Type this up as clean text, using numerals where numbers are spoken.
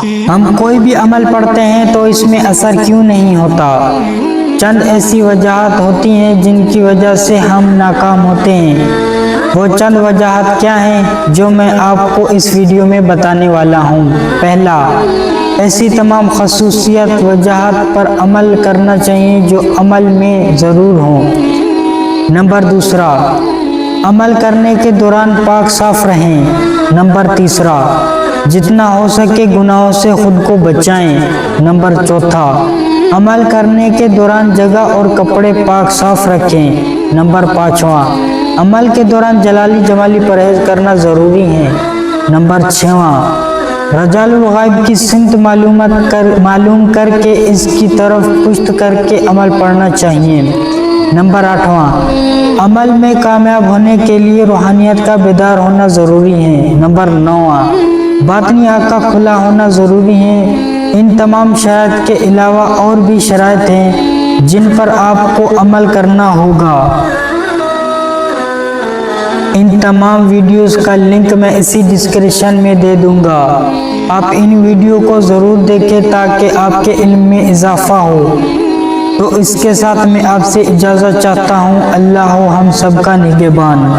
ہم کوئی بھی عمل پڑھتے ہیں تو اس میں اثر کیوں نہیں ہوتا؟ چند ایسی وجوہات ہوتی ہیں جن کی وجہ سے ہم ناکام ہوتے ہیں۔ وہ چند وجوہات کیا ہیں جو میں آپ کو اس ویڈیو میں بتانے والا ہوں۔ پہلا، ایسی تمام خصوصیت وجوہات پر عمل کرنا چاہیے جو عمل میں ضرور ہوں۔ نمبر دوسرا، عمل کرنے کے دوران پاک صاف رہیں۔ نمبر تیسرا، جتنا ہو سکے گناہوں سے خود کو بچائیں۔ نمبر چوتھا، عمل کرنے کے دوران جگہ اور کپڑے پاک صاف رکھیں۔ نمبر پانچواں، عمل کے دوران جلالی جمالی پرہیز کرنا ضروری ہے۔ نمبر چھواں، رجال الغائب کی سمت معلوم کر کے اس کی طرف پشت کر کے عمل پڑھنا چاہیے۔ نمبر آٹھواں، عمل میں کامیاب ہونے کے لیے روحانیت کا بیدار ہونا ضروری ہے۔ نمبر نواں، باطنی آنکھ کا کھلا ہونا ضروری ہے۔ ان تمام شرائط کے علاوہ اور بھی شرائط ہیں جن پر آپ کو عمل کرنا ہوگا۔ ان تمام ویڈیوز کا لنک میں اسی ڈسکرپشن میں دے دوں گا۔ آپ ان ویڈیو کو ضرور دیکھیں تاکہ آپ کے علم میں اضافہ ہو۔ تو اس کے ساتھ میں آپ سے اجازت چاہتا ہوں۔ اللہ ہو ہم سب کا نگہبان۔